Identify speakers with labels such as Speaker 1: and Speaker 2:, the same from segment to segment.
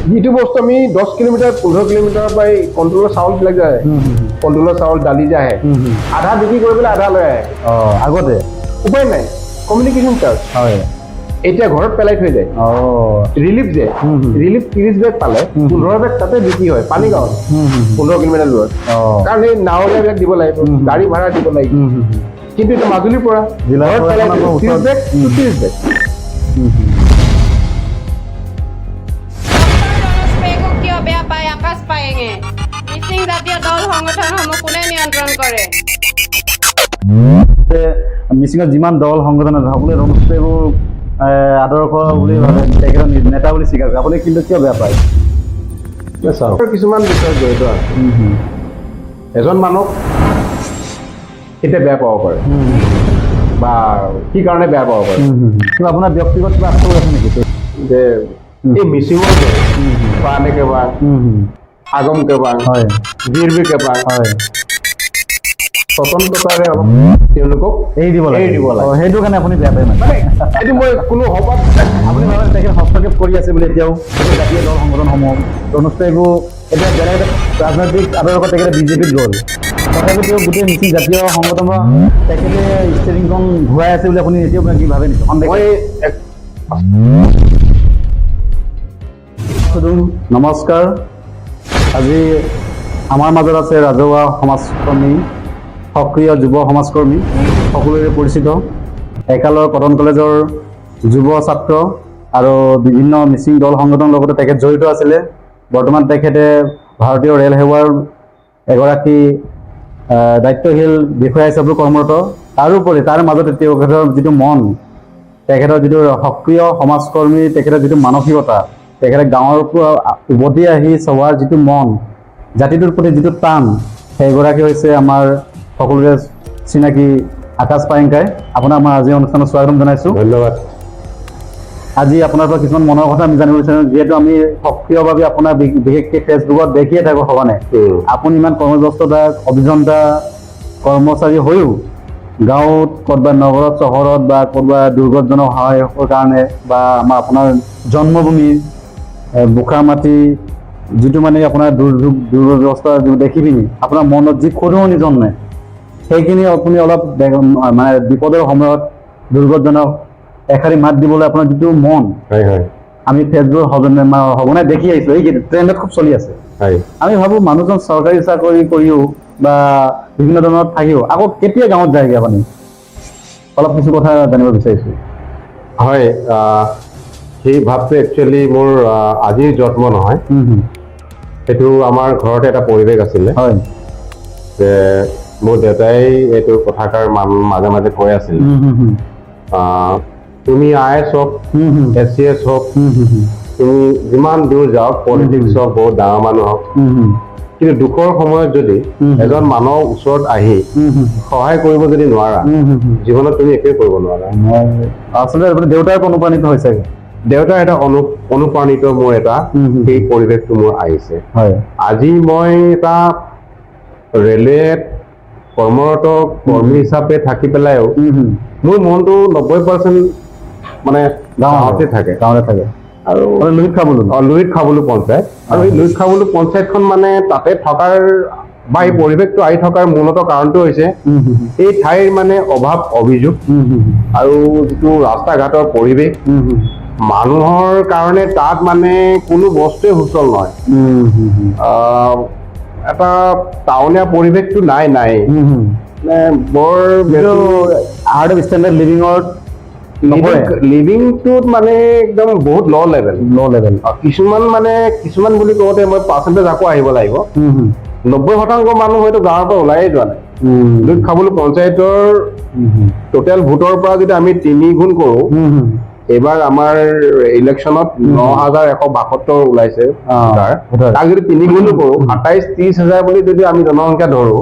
Speaker 1: যিটো বস্তু আমি 10 কিলোমিটাৰ 15 কিলোমিটাৰ পৰা কণ্ট্ৰলৰ চাউলবিলাক যায় কণ্ট্ৰলৰ চাউল দালি যে আহে আধা বিক্ৰী কৰি পেলাই আধা লৈ আহে
Speaker 2: আগতে
Speaker 1: উপায় নাই কমিউনিকেশ্যন চাৰ্জ
Speaker 2: হয়
Speaker 1: এতিয়া ঘৰত পেলাই থৈ যায় ৰিলিফ যে ৰিলিফ 30 বেগ পালে 15 বেগ তাতে বিক্ৰী হয় পানীগাঁৱত 15 কিলোমিটাৰ দূৰত কাৰণ এই নাৱৰীয়াবিলাক দিব লাগিব গাড়ী ভাড়া দিব লাগিব কিন্তু এতিয়া মাজুলীৰ পৰা ঘৰত পেলাই 30 বেগ 30 বেগ
Speaker 3: কিয় বেয়া পায় আকাশ পায়েঙে মিচিং জাতীয় দল সংগঠনসমূহ কোনে নিয়ন্ত্ৰণ কৰে
Speaker 2: মিচিঙৰ যিমান দল সংগঠন আছে সকলোৱে ৰণোজ পেগুক আদৰ্শ বুলি ভাবে তেখেতৰ নেতা বুলি স্বীকাৰ কৰে আপুনি কিন্তু কিয় বেয়া পায়
Speaker 1: কিছুমান বিষয় জড়িত আছে এজন মানুহক এতিয়া বেয়া পাব পাৰে বা কি কাৰণে বেয়া পাব পাৰে
Speaker 2: কিবা আপোনাৰ ব্যক্তিগত কিবা আগ্ৰহ আছে নেকি
Speaker 1: যে এই মিচিঙৰ যে পানে কেবাং আগম কেবাং
Speaker 2: হয়
Speaker 1: বীৰবী কেবাং
Speaker 2: হয়
Speaker 1: স্বতন্ত্ৰতাৰে অলপ তেওঁলোকক
Speaker 2: এৰি দিব লাগে সেইটো কাৰণে আপুনি বেয়া পায় মানে
Speaker 1: এইটো মই কোনো সভাত
Speaker 2: আপুনি ভাবে তেখেত হস্তক্ষেপ কৰি আছে বুলি এতিয়াও জাতীয় দল সংগঠনসমূহ ৰণোজ পেগু এতিয়া বেলেগ ৰাজনৈতিক আদৰ্শ তেখেতে বিজেপিত গ'ল তথাপি তেওঁ গোটেই মিচিং জাতীয় সংগঠনৰ তেখেতে ষ্টেৰিংখন ঘূৰাই আছে বুলি আপুনি এতিয়াও কি ভাবে নেকি
Speaker 1: মই
Speaker 2: নমস্কাৰ আজি আমাৰ মাজত আছে ৰাজহুৱা সমাজকৰ্মী সক্ৰিয় যুৱ সমাজকৰ্মী সকলোৰে পৰিচিত একালৰ কটন কলেজৰ যুৱ ছাত্ৰ আৰু বিভিন্ন মিচিং দল সংগঠনৰ লগতে তেখেত জড়িত আছিলে বৰ্তমান তেখেতে ভাৰতীয় ৰেল সেৱাৰ এগৰাকী দায়িত্বশীল বিষয়া হিচাপে কৰ্মৰত তাৰোপৰি তাৰ মাজতে তেখেতৰ যিটো মন তেখেতৰ যিটো সক্ৰিয় সমাজকৰ্মী তেখেতৰ যিটো মানসিকতা তেখেতে গাঁৱৰ পৰা উভতি আহি চোৱাৰ যিটো মন জাতিটোৰ প্ৰতি যিটো টান সেইগৰাকী হৈছে আমাৰ সকলোৰে চিনাকি আকাশ পায়েংকাই আপোনাক আমাৰ আজি অনুষ্ঠানত স্বাগতম জনাইছোঁ
Speaker 1: ধন্যবাদ
Speaker 2: আজি আপোনাৰ পৰা কিছুমান মনৰ কথা আমি জানিব বিচাৰোঁ যিহেতু আমি সক্ৰিয়ভাৱে আপোনাৰ বিশেষকৈ ফেচবুকত দেখিয়ে থাকোঁ সঘনে আপুনি ইমান কৰ্মব্যস্ততা অভিযন্তা কৰ্মচাৰী হৈও গাঁৱত ক'ৰবাত নগৰত চহৰত বা ক'ৰবাত দুৰ্গতজনক সহায়ৰ কাৰণে বা আমাৰ আপোনাৰ জন্মভূমি বোকামাটি যিটো মানে আপোনাৰ দুৰ্ব্যৱস্থা দেখি পিনি আপোনাৰ মনত যি খৰুৱনি জন্মে সেইখিনি আপুনি অলপ মানে বিপদৰ সময়ত দুৰ্গতজনক এষাৰি মাত দিবলৈ আপোনাৰ যিটো মন আমি ফেচবুক সঘনাই দেখি আহিছোঁ এই ট্ৰেণ্ডত খুব চলি আছে আমি ভাবোঁ মানুহজন চৰকাৰী চাকৰি কৰিও বা বিভিন্ন ধৰণৰ থাকিও আকৌ কেতিয়া গাঁৱত যায়গৈ আপুনি অলপ কিছু কথা জানিব বিচাৰিছোঁ
Speaker 4: হয় সেই ভাৱটো একচুৱেলি মোৰ আজিৰ জন্ম নহয় সেইটো আমাৰ ঘৰতে এটা পৰিৱেশ আছিলে
Speaker 2: হয়
Speaker 4: যে মোৰ দেউতাই এইটো কথাষাৰ মাজে মাজে কৈ আছিল তুমি IAS হওক SCS হওক তুমি যিমান দূৰ যাওক পলিটিক্স হওক বহুত ডাঙৰ মানুহ হওক কিন্তু দুখৰ সময়ত যদি এজন মানুহৰ ওচৰত আহি সহায় কৰিব যদি নোৱাৰা জীৱনত তুমি একোৱে কৰিব নোৱাৰা
Speaker 2: আচলতে দেউতাৰ অনুপ্ৰাণিত হৈছে
Speaker 4: দেউতাৰ এটা অনুপ্ৰাণিত মোৰ এটা সেই পৰিৱেশটো মোৰ আহিছে
Speaker 2: হয়
Speaker 4: আজি মই এটা ৰেলৱেত কৰ্মৰত কৰ্মী হিচাপে থাকি পেলাইও মোৰ মনটো 90% মানে গাঁৱতে থাকে আৰু লুইত খাবলো পঞ্চায়ত আৰু এই লুইত খাবলো পঞ্চায়তখন মানে তাতে থকাৰ বা এই পৰিৱেশটো আহি থকাৰ মূলত কাৰণটো হৈছে এই ঠাইৰ মানে অভাৱ অভিযোগ আৰু যিটো ৰাস্তা ঘাটৰ পৰিৱেশ মানুহৰ কাৰণে তাত মানে কোনো বস্তুৱে সুচল নহয় এটা টাউনীয়া পৰিৱেশটো নাই বৰ
Speaker 2: আৰ্ট অফ ষ্টেণ্ডাৰ্ড
Speaker 4: লিভিংটোত মানে একদম বহুত ল' লেভেল কিছুমান বুলি কওঁতে মই পাৰ্চেণ্টেজ আকৌ আহিব লাগিব 90% মানুহ হয়তো গাঁৱৰ পৰা ওলাইয়ে যোৱা নাই লুইত খাবলো পঞ্চায়তৰ টোটেল ভোটৰ পৰা যদি আমি 3 গুণ কৰোঁ এইবাৰ আমাৰ ইলেকশ্যনত 9172 ওলাইছে তাক যদি 3 গুণো কৰোঁ 27-30,000 বুলি যদি আমি জনসংখ্যা ধৰোঁ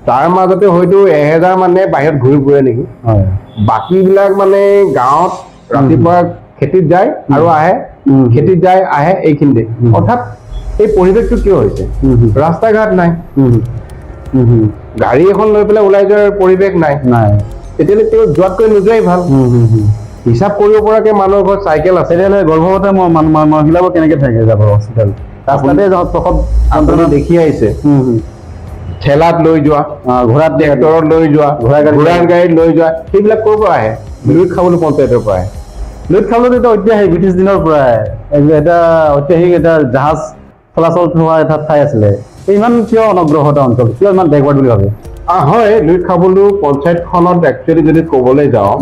Speaker 4: তাৰ মাজতে হয়তো 1000 মানে বাহিৰত ঘূৰি ফুৰে নেকি বাকীবিলাক মানে গাঁৱত ৰাতিপুৱা খেতিত যায় আৰু আহে খেতিত যায় আহে এইখিনিতে অৰ্থাৎ এই পৰিৱেশটো কিয় হৈছে ৰাস্তা ঘাট নাই গাড়ী এখন লৈ পেলাই ওলাই যোৱাৰ পৰিৱেশ নাই তেতিয়াহ'লে তেওঁ যোৱাতকৈ নোযোৱাই ভাল হিচাপ কৰিব পৰাকে মানুহৰ ঘৰত চাইকেল আছে।
Speaker 2: তেতিয়াহ'লে গৰ্ভৱতী মহিলাবোৰ কেনেকে থাকে যাব হস্পিটেল? ৰাস্তাতে প্ৰসৱ
Speaker 4: আপুনি দেখি আহিছে ঠেলাত লৈ যোৱা,
Speaker 2: ঘোঁৰাত
Speaker 4: ট্ৰেক্টৰত লৈ যোৱা, ঘোঁৰাৰ গাড়ীত লৈ যোৱা, সেইবিলাক ক'ৰ পৰা আহে? লুইত খাবলৈ পঞ্চায়তৰ পৰা আহে।
Speaker 2: লুইত খাবলৈ এটা ঐতিহাসিক ব্ৰিটিছ দিনৰ পৰাই এটা ঐতিহাসিক এটা জাহাজ চলাচল হোৱা এটা ঠাই আছিলে। ইমান কিয় অনগ্ৰহ এটা অঞ্চল, কিয় ইমান বেকৱাৰ্ড বুলি ভাবে?
Speaker 4: হয়, লুইত খাবলৈ পঞ্চায়তখনত একচুৱেলি যদি ক'বলৈ যাওঁ,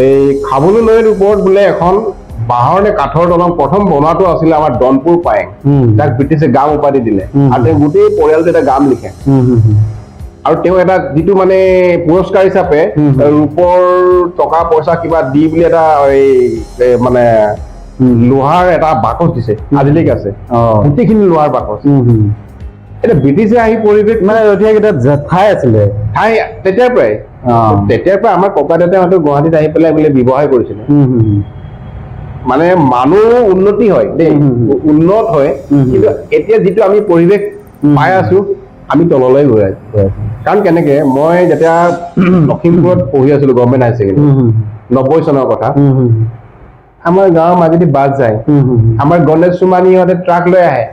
Speaker 4: এই খাবলৈ নৈৰ ওপৰত বোলে এখন বাঁহৰ নে কাঠৰ দলং প্ৰথম বনোৱাটো আছিলে আমাৰ দনপুৰ পায়েং, যাক ব্ৰিটিছে গাম উপাধি দিলে, আৰু তেওঁ গোটেই পৰিয়ালটো এটা গাম লিখে। আৰু তেওঁ এটা যিটো মানে পুৰস্কাৰ হিচাপে ৰূপৰ টকা পইচা কিবা দি বুলি এটা মানে লোহাৰ এটা বাকচ দিছে, আজিলৈকে আছে গোটেইখিনি লোহাৰ বাকচ। এতিয়া ব্ৰিটিছে আহি পৰিৱেশ
Speaker 2: মানে ঐতিহাসিক এটা ঠাই আছিলে,
Speaker 4: ঠাই তেতিয়াৰ পৰাই আমাৰ ককা দেউতাহঁতে গুৱাহাটীত আহি পেলাই বোলে ব্যৱসায় কৰিছিলে। মানে মানুহ উন্নতি হয় দেই, উন্নত হয়, কিন্তু এতিয়া যিটো আমি পৰিৱেশ পাই আছো আমি তললৈ গৈ আছো। কাৰণ কেনেকে, মই যেতিয়া লখিমপুৰত পঢ়ি আছিলো গভৰ্ণমেণ্ট হায়াৰ ছেকেণ্ডেৰী 90 চনৰ কথা, আমাৰ গাঁৱৰ মাজেদি বাছ যায়, আমাৰ গণেশ চুমানীহঁতে ট্ৰাক লৈ আহে,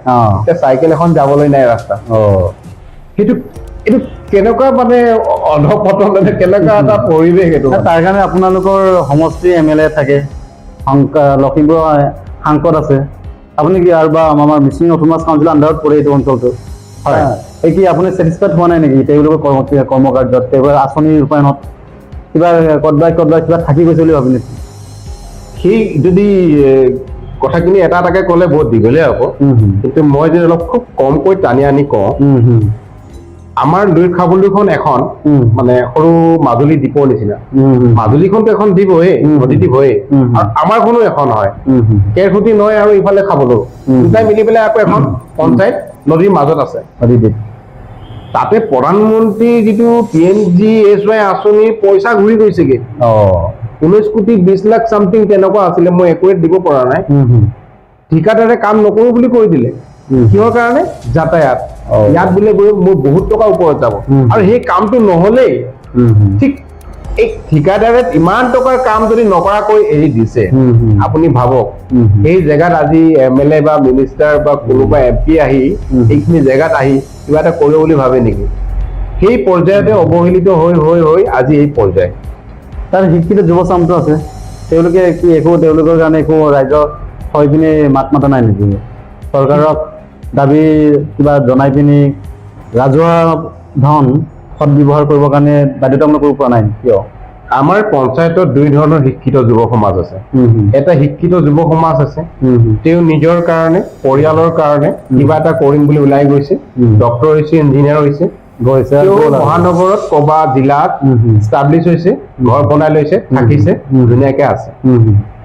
Speaker 4: এতিয়া চাইকেল এখন যাবলৈ নাই ৰাস্তা। এইটো কেনেকুৱা মানে অধপতন, কেনেকুৱা এটা পৰিৱেশ এইটো।
Speaker 2: তাৰ কাৰণে আপোনালোকৰ সমষ্টি MLA থাকে, লখিমপুৰৰ সাংসদ আছে, আপুনি কি আৰু বা আমাৰ মিচিং অটোনমাছ কাউন্সিলৰ আণ্ডাৰত পৰে এইটো অঞ্চলটো। হয়, এই কি আপুনি ছেটিছফাইড হোৱা নাই নেকি তেওঁলোকৰ কৰ্মকাৰ্যত, তেওঁলোকৰ আঁচনি ৰূপায়ণত কিবা ক'ৰবাত কিবা থাকি গৈছে বুলি ভাবি নেকি?
Speaker 4: সেই যদি কথাখিনি এটা এটাকে ক'লে বহুত দীঘলীয়া হ'ব, কিন্তু মই যদি অলপ খুব কমকৈ টানি আনি কওঁ, আমাৰ লুইত খাবলৈখন এখন মানে সৰু মাজুলী দ্বীপৰ নিচিনা। মাজুলীখনতো এখন দ্বীপ হয়েই, নদী দ্বীপ হয়েই, আৰু আমাৰখনো এখন হয়, কেৰখুটি নৈ আৰু ইফালে খাবলৈ দুটাই মিলি পেলাই আকৌ এখন পঞ্চায়ত নদীৰ মাজত আছে। তাতে প্ৰধানমন্ত্ৰী যিটো PMGSY আঁচনিৰ পইচা ঘূৰি গৈছেগে, 19 কোটি 20 লাখ চামথিং তেনেকুৱা আছিলে, মই একুৰেট দিব পৰা নাই। ঠিকাদাৰে কাম নকৰো বুলি কৈ দিলে, কিহৰ কাৰণে? যাতায়াত। ইয়াত বোলে গৈ মোৰ বহুত টকা ওপৰত যাব, আৰু সেই কামটো নহলেই ঠিক এই ঠিকাদাৰে ইমান টকাৰ কাম যদি নকৰাকৈ এৰি দিছে, আপুনি ভাবক সেই জেগাত আজি MLA বা মিনিষ্টাৰ বা কোনোবা MP আহি এইখিনি জেগাত আহি কিবা এটা কৰিব বুলি ভাবে নেকি? সেই পৰ্যায়তে অৱহেলিত হৈ হৈ হৈ আজি এই পৰ্যায়।
Speaker 2: তাৰ শিক্ষিত যুৱ চামটো আছে, তেওঁলোকে কি তেওঁলোকৰ কাৰণে একো ৰাইজক হৈ পিনে মাত মাতা নাই নেকি? চৰকাৰক দাবী কিবা জনাই পিনি ৰাজহুৱা ধন সৎ ব্যৱহাৰ কৰিবৰ কাৰণে বাধ্যতামূলক কৰিব পৰা নাই, কিয়?
Speaker 4: আমাৰ পঞ্চায়তত দুই ধৰণৰ শিক্ষিত যুৱ সমাজ আছে। এটা শিক্ষিত যুৱ সমাজ আছে, তেওঁ নিজৰ কাৰণে পৰিয়ালৰ কাৰণে কিবা এটা কৰিম বুলি ওলাই গৈছে, ডক্টৰ হৈছে, ইঞ্জিনিয়াৰ হৈছে, মহানগৰত কবা জিলাত ষ্টাব্লিছ হৈছে, ঘৰ বনাই লৈছে, থাকিছে, ধুনীয়াকে আছে।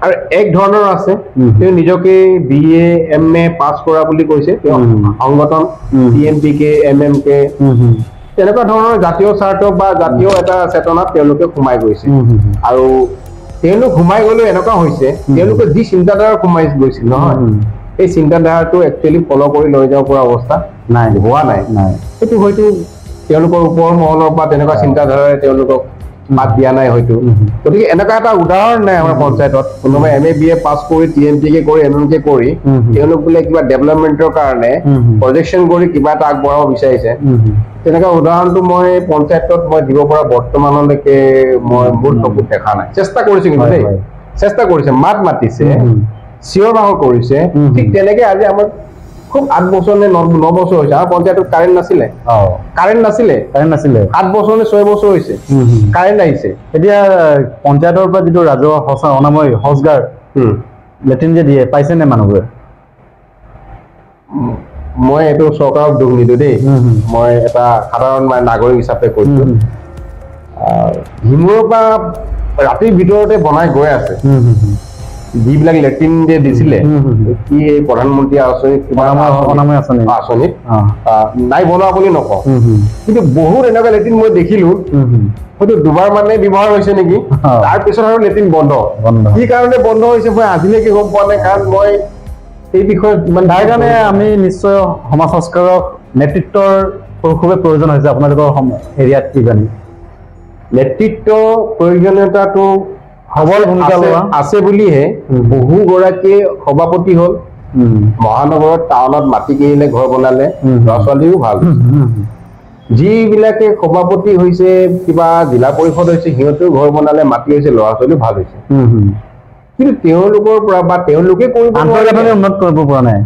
Speaker 4: আৰু এক ধৰণৰ আছে, তেওঁ নিজকে BA MA পাছ কৰা বুলি কৈছে, তেওঁ সংগঠন TMPK MMK তেনেকুৱা ধৰণৰ জাতীয় স্বাৰ্থ বা জাতীয় এটা চেতনাত তেওঁলোকে সোমাই গৈছে। আৰু তেওঁলোক সোমাই গ'লেও এনেকুৱা হৈছে, তেওঁলোকে যি চিন্তাধাৰা সোমাই গৈছিল নহয়, এই চিন্তাধাৰাটো একচুৱেলি ফল' কৰি লৈ যাব পৰা অৱস্থা হোৱা নাই। সেইটো হয়তো তেওঁলোকৰ ওপৰ মহলৰ পৰা তেনেকুৱা চিন্তাধাৰাৰে তেওঁলোকক মাত দিয়া নাই হয়তো। গতিকে এনেকুৱা এটা উদাহৰণ নাই আমাৰ পঞ্চায়তত, কোনোবাই MA BA পাছ কৰি TMPK কৰি MMK কৰি তেওঁলোক বোলে কিবা ডেভেলপমেণ্টৰ কাৰণে প্ৰজেকশ্যন কৰি কিবা এটা আগবঢ়াব বিচাৰিছে। তেনেকুৱা উদাহৰণটো মই পঞ্চায়তত মই দিব পৰা বৰ্তমানলৈকে মই মোৰ চকুত দেখা নাই। চেষ্টা কৰিছে কিন্তু দেই, চেষ্টা কৰিছে, মাত মাতিছে, চিঞৰ বাখৰ কৰিছে। ঠিক তেনেকে আজি আমাৰ খুব 8 বছৰ নে 9 বছৰ হৈছে আমাৰ পঞ্চায়তত কাৰেণ্ট নাছিলে, 7 বছৰ নে 6 বছৰ হৈছে কাৰেণ্ট আহিছে।
Speaker 2: এতিয়া পঞ্চায়তৰ পৰা যিটো ৰাজহুৱা অনাময় শৌচাগাৰ লেট্ৰিন যে দিয়ে, পাইছে নে মানুহবোৰে?
Speaker 4: মই এইটো চৰকাৰক দুখ নিদিওঁ দেই, মই এটা সাধাৰণ নাগৰিক হিচাপে কৈছো। হিমুৰৰ পৰা ৰাতিৰ ভিতৰতে বনাই গৈ আছে, যিবিলাক লেট্ৰিন যে দিছিলে কি এই প্ৰধানমন্ত্ৰী আঁচনিত আঁচনিত নাই বনোৱা বুলি নকওঁ, কিন্তু বহুত এনেকুৱা লেট্ৰিন মই দেখিলো, হয়তো 2বাৰ মানে ব্যৱহাৰ হৈছে নেকি, তাৰপিছত আৰু লেট্ৰিন বন্ধ। কি কাৰণে বন্ধ হৈছে মই আজিলৈকে গম পোৱা নাই, কাৰণ মই এই বিষয়ে
Speaker 2: তাৰ কাৰণে আমি নিশ্চয় সমাজ সংস্কাৰক নেতৃত্বৰ খুবেই প্ৰয়োজন হৈছে আপোনালোকৰ এৰিয়াত। কি জানি
Speaker 4: নেতৃত্ব প্ৰয়োজনীয়তাটো
Speaker 2: সবল ভূমিকা লোৱা
Speaker 4: আছে বুলিহে বহু গৰাকী সভাপতি হ'ল, মহানগৰত টাউনত মাটি কিনিলে, ঘৰ বনালে, ল'ৰা ছোৱালীও ভাল। যিবিলাকে সভাপতি হৈছে, কিবা জিলা পৰিষদ হৈছে, সিহঁতেও ঘৰ বনালে, মাটি হৈছে, ল'ৰা ছোৱালীও ভাল হৈছে। কিন্তু তেওঁলোকৰ পৰা বা তেওঁলোকে কৰিব
Speaker 2: আন্তঃগাঁথনি উন্নত কৰিব পৰা নাই,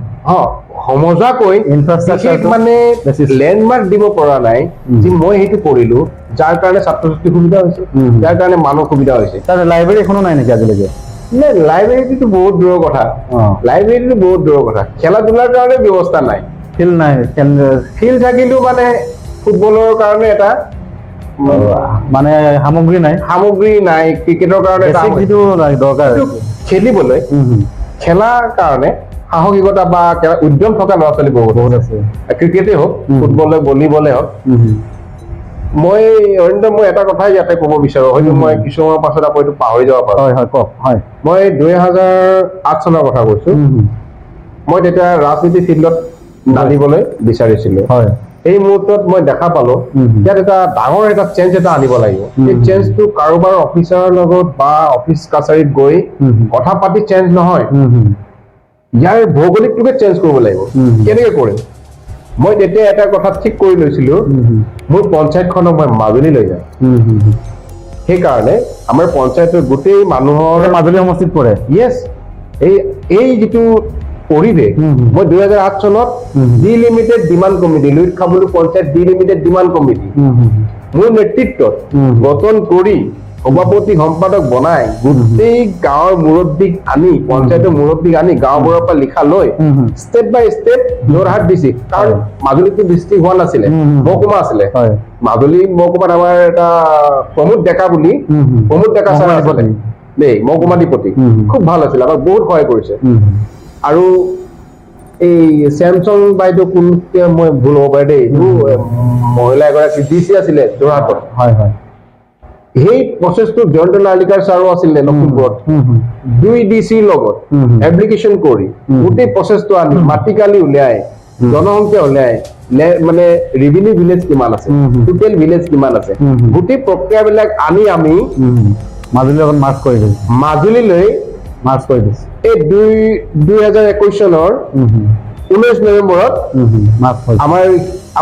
Speaker 4: সমজাকৈ
Speaker 2: Infrastructure
Speaker 4: বিশেষ মানে
Speaker 2: বেছিছে।
Speaker 4: লেণ্ডমাৰ্ক দিব পৰা নাই যে মই সেইটো কৰিলো, যাৰ কাৰণে ছাত্ৰ ছাত্ৰী সুবিধা হৈছে, যাৰ কাৰণে মানুহ সুবিধা হৈছে।
Speaker 2: তাত লাইব্ৰেৰী এখনো নাই নেকি আজিলৈকে?
Speaker 4: লাইব্ৰেৰীটো বহুত দূৰৰ কথা, লাইব্ৰেৰীটো বহুত দূৰৰ কথা। খেলা ধূলাৰ কাৰণে ব্যৱস্থা নাই,
Speaker 2: ফিল্ড নাই,
Speaker 4: ফিল্ড থাকিলেও মানে ফুটবলৰ কাৰণে এটা
Speaker 2: মানে সামগ্ৰী নাই,
Speaker 4: সামগ্ৰী নাই, ক্ৰিকেটৰ কাৰণে এটা
Speaker 2: বেছিক যিটো দৰকাৰ
Speaker 4: কিন্তু খেলিবলৈ, খেলাৰ কাৰণে সাহসিকতা বা উদ্যম থকা ল'ৰা ছোৱালী বহুত
Speaker 2: আছে।
Speaker 4: ক্ৰিকেটেই হওক, ফুটবলে, ভলীবলে হওক। মই অৰিন্দম, মই এটা কথাই ইয়াতে ক'ব বিচাৰো, হয়তো মই কিছুমানৰ পাছত আকৌ এইটো পাহৰি যাব পাৰো।
Speaker 2: হয় হয়, কওক। হয়,
Speaker 4: মই 2008 চনৰ কথা কৈছো। মই তেতিয়া ৰাজনীতি ফিল্ডত নামিবলৈ বিচাৰিছিলো।
Speaker 2: হয়,
Speaker 4: এই মুহূৰ্তত মই দেখা পালো ইয়াত এটা ডাঙৰ এটা চেঞ্জ এটা আনিব লাগিব। এই চেঞ্জটো কাৰোবাৰ অফিচাৰৰ লগত বা অফিচ কাছাৰীত গৈ কথা পাতি চেঞ্জ নহয়, ইয়াৰ ভৌগোলিকটোকে চেঞ্জ কৰিব লাগিব। কেনেকে কৰিম? মই তেতিয়া এটা কথা ঠিক কৰি লৈছিলো, মোৰ পঞ্চায়তখনক মই মাজুলী লৈ যাম। সেইকাৰণে আমাৰ পঞ্চায়তৰ গোটেই মানুহৰ
Speaker 2: মাজুলী সমষ্টিত পৰে।
Speaker 4: য়েছ, এই যিটো পৰিৱেশ, মই 2008 চনত delimited demand committee, Luit Khablo panchayat delimited demand committee মোৰ নেতৃত্বত গঠন কৰি সভাপতি সম্পাদক বনাই গোটেই গাঁৱৰ মুৰব্বীক আনি, পঞ্চায়তৰ মুৰব্বীক আনি গাঁওবোৰৰ পৰা লিখা লৈ ষ্টেপ বাই ষ্টেপ যোৰহাট দিছে। কাৰণ মাজুলীতো ডিষ্ট্ৰিক্ট হোৱা নাছিলে, মহকুমা আছিলে। মাজুলী মহকুমাত আমাৰ এটা প্ৰমোদ ডেকা বুলি, প্ৰমোদ ডেকা ছাৰ আছিলে দেই, মহকুমাধিপতি, খুব ভাল আছিলে, আমাক বহুত সহায় কৰিছে। আৰু এই চেমচং বাইদেউ, কোন মই ভুল হ'ব পাৰে দেই, মহিলা এগৰাকী ডিচি আছিলে যোৰহাটত।
Speaker 2: হয় হয়,
Speaker 4: সেই প্ৰচেছটো জয়ন্ত নাৰ্লিকাৰ ছাৰো আছিলে লখিমপুৰত। 2 ডিচিৰ লগত এপ্লিকেশ্যন কৰি গোটেই প্ৰচেছটো আনি, মাটিকালি উলিয়াই, জনসংখ্যা উলিয়াই, মানে ৰেভিনিউ ভিলেজ কিমান আছে, টোটেল ভিলেজ কিমান আছে, গোটেই প্ৰক্ৰিয়াবিলাক আনি আমি
Speaker 2: মাজুলীৰ লগত মাৰ্চ কৰি দিছে,
Speaker 4: মাজুলীলৈ
Speaker 2: মাৰ্চ কৰি দিছে।
Speaker 4: এই 2021 চনৰ 19 নৱেম্বৰত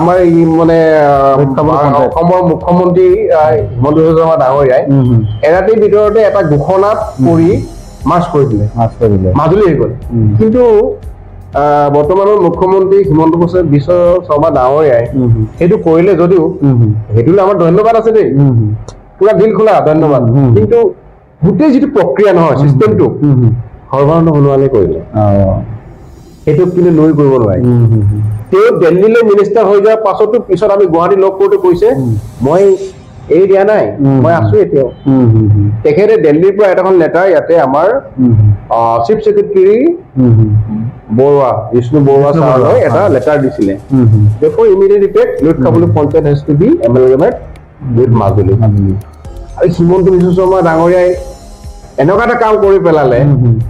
Speaker 4: আমাৰ এই মানে অসমৰ মুখ্যমন্ত্ৰী হিমন্ত বিশ্ব শৰ্মা ডাঙৰীয়াই এৰাতিৰ ভিতৰতে এটা ঘোষণা কৰি মাৰ্চ কৰি দিলে, মাজুলী হৈ গ'ল। কিন্তু বৰ্তমানৰ মুখ্যমন্ত্ৰী হিমন্ত বিশ্ব শৰ্মা ডাঙৰীয়াই সেইটো কৰিলে যদিও, সেইটোলৈ আমাৰ ধন্যবাদ আছে দেই, পুৰা দিল খোলা ধন্যবাদ। কিন্তু গোটেই যিটো প্ৰক্ৰিয়া নহয়, চিষ্টেমটো সৰ্বানন্দ সোণোৱালে কৰিলে, সেইটো কিন্তু লৈ কৰিব নোৱাৰি। তেওঁ দিল্লীলৈ মিনিষ্টাৰ হৈ যোৱাৰ পাছতো, পিছত আমি গুৱাহাটী লগ কৰোঁতে কৈছে, মই এৰি দিয়া নাই, মই আছো এতিয়াও। তেখেতে দিল্লীৰ পৰা এটা লেটাৰ ইয়াতে আমাৰ চিফ ছেক্ৰেটাৰী বৰুৱা, বিষ্ণু বৰুৱা ছাৰলৈ এটা লেটাৰ দিছিলে, দেখো immediate effect Luit Khablo panchayat has to be amalgamated with Majuli. আৰু হিমন্ত বিশ্ব শৰ্মা ডাঙৰীয়াই এনেকুৱা এটা কাম কৰি পেলালে,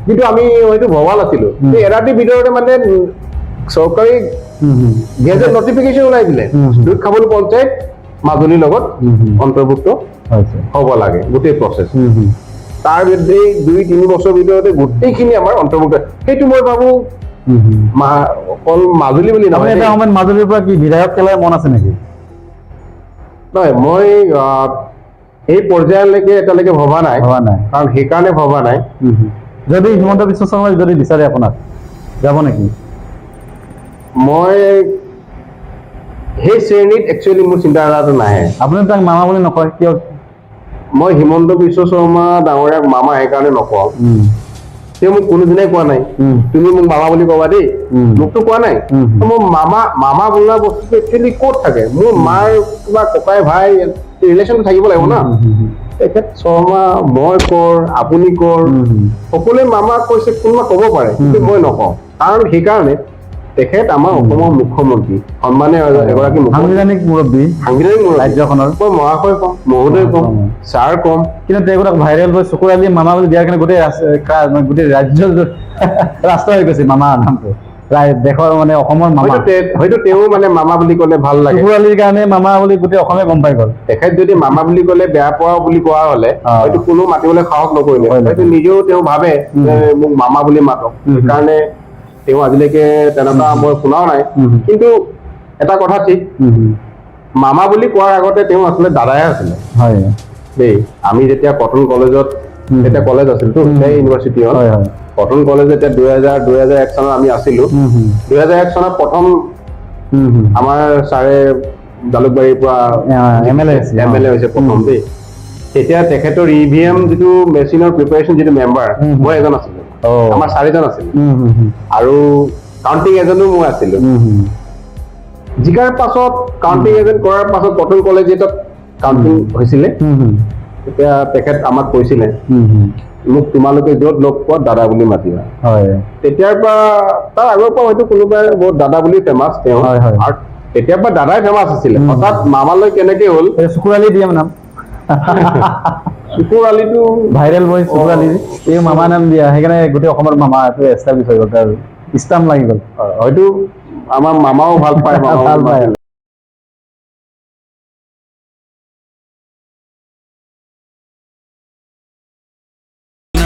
Speaker 4: কিন্তু আমি হয়তো ভবা নাছিলো। এৰাতিৰ ভিতৰতে মানে চৰকাৰী গেজেট নটিফিকেশ্যন ওলাই দিলে, লুইত খাবলো পঞ্চায়ত মাজুলীৰ লগত অন্তৰ্ভুক্ত হ'ব লাগে গোটেই প্ৰচেছ। তাৰ বিৰুদ্ধে 2-3 বছৰ ভিতৰতে গোটেইখিনি আমাৰ অন্তৰ্ভুক্ত। সেইটো মই ভাবো অকল মাজুলী বুলি নহয়,
Speaker 2: এটা সময়ত মাজুলীৰ পৰা কি বিধায়ক খেলাৰ মন আছে নেকি?
Speaker 4: নহয়, মই এই পৰ্যায়লৈকে এতিয়ালৈকে ভবা নাই, কাৰণ সেইকাৰণে ভবা নাই।
Speaker 2: যদি হিমন্ত বিশ্ব শৰ্মাই যদি বিচাৰে আপোনাক, যাব নেকি?
Speaker 4: মই সেই শ্ৰেণীত একচুৱেলি মোৰ চিন্তাধাৰাটো নাহে।
Speaker 2: আপুনি তাক মামা বুলি নকয় কিয়?
Speaker 4: মই হিমন্ত বিশ্ব শৰ্মা ডাঙৰীয়াক মামা সেইকাৰণে নকওঁ, তেওঁ মোক কোনোদিনাই কোৱা নাই তুমি মোক মামা বুলি কবা দেই, মোকতো কোৱা নাই। মোৰ মামা বোলা বস্তুটো একচুৱেলি ক'ত থাকে? মোৰ মাৰ কিবা ককাই ভাই ৰিলেশ্যনটো থাকিব লাগিব না। তেখেত শৰ্মা, মই কৰ, আপুনি কৰ, সকলোৱে মামা কৈছে, কোনোবা ক'ব পাৰে, কিন্তু মই নকওঁ। কাৰণ সেইকাৰণে তেখেত আমাৰ অসমৰ মুখ্যমন্ত্ৰী, সন্মানীয় এগৰাকী
Speaker 2: সাংবিধানিক মুৰব্বী, ৰাজ্যখনৰ।
Speaker 4: মই মহাশয় কম, মহোদয় কম, ছাৰ কম।
Speaker 2: কিন্তু তেওঁক ভাইৰেল হৈ চকুৰ আগেদি মামা বুলি দিয়াৰ কাৰণে গোটেই ৰাজ্য ৰাষ্ট্ৰ হৈ গৈছে মামা নামটো। দেশৰ মানে অসমৰ মামা
Speaker 4: হয়তো তেওঁ মানে মামা বুলি ক'লে ভাল লাগে।
Speaker 2: টুকুৰ আলীৰ কাৰণে মামা বুলি গোটেই অসমে গম পাই গ'ল।
Speaker 4: তেখেত যদি মামা বুলি ক'লে বেয়া পোৱা বুলি কোৱা হ'লে হয়তো কোনো মাতিবলৈ সাহস নকৰিলে, হয়তো নিজেও তেওঁ ভাবে যে মোক মামা বুলি মাতক, সেইকাৰণে তেওঁ আজিলৈকে তেনেকুৱা মই শুনাও নাই। কিন্তু এটা কথা ঠিক, মামা বুলি কোৱাৰ আগতে তেওঁ আচলতে দাদাই আছিলে।
Speaker 2: হয়
Speaker 4: দেই, আমি যেতিয়া কটন কলেজত, তেতিয়া কলেজ আছিলতো, সেই ইউনিভাৰ্চিটি হ'ল কটন কলেজ, যেতিয়া 2001 চনত আমি আছিলো, 2001 চনত প্ৰথম আমাৰ ছাৰে জালুকবাৰীৰ পৰা MLA হৈছে প্ৰথম দেই। তেতিয়া তেখেতৰ EVM যিটো মেচিনৰ প্ৰিপাৰেশ্যন যিটো মেম্বাৰ, মই এজন আছিলো, আমাৰ 4জন আছিলো, আৰু কাউণ্টিং এজেণ্টো মই আছিলো। জিকাৰ পাছত কাউণ্টিং এজেণ্ট কৰাৰ পাছত কটন কলেজ এটাত কাউণ্টিং হৈছিলে। তেতিয়া তেখেত আমাক কৈছিলে মোক তোমালোকে য'ত লগ পোৱা দাদা বুলি মাতিবা। তেতিয়াৰ পৰা, তাৰ আগৰ পৰা হয়তো কোনোবাই বহুত দাদা বুলি ফেমাছ তেওঁ, আৰু তেতিয়াৰ পৰা দাদাই ফেমাছ আছিলে। হঠাৎ মামালৈ কেনেকে হ'ল,
Speaker 2: চুকুৰ আলী দিয়ে নাম,
Speaker 4: চুকুৰ আলীটো
Speaker 2: ভাইৰেল বয় চুকুৰ আলী, এই মামা নাম দিয়া, সেইকাৰণে গোটেই অসমৰ মামা এষ্টাব্লিছ হৈ গ'ল, তাৰ ষ্টাম্প লাগি গ'ল।
Speaker 4: হয়তো আমাৰ মামাও ভাল পায়,
Speaker 2: ভাল পায়।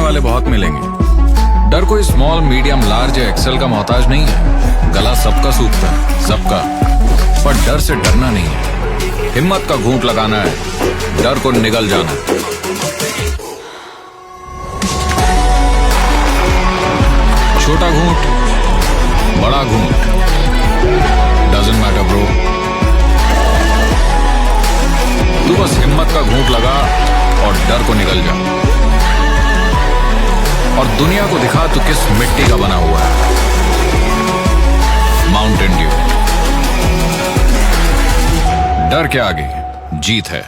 Speaker 5: वाले बहुत मिलेंगे। डर कोई स्मॉल, मीडियम, लार्ज या एक्सेल का मोहताज नहीं है। गला सबका सूखता है, सबका, पर डर से डरना नहीं है। हिम्मत का घूंट लगाना है, डर को निगल जाना है। छोटा घूंट, बड़ा घूंट, डजंट मैटर ब्रो। तू बस हिम्मत का घूंट लगा और डर को निगल जा, और दुनिया को दिखा तू किस मिट्टी का बना हुआ है। माउंटेन ड्यू, डर के आगे जीत है।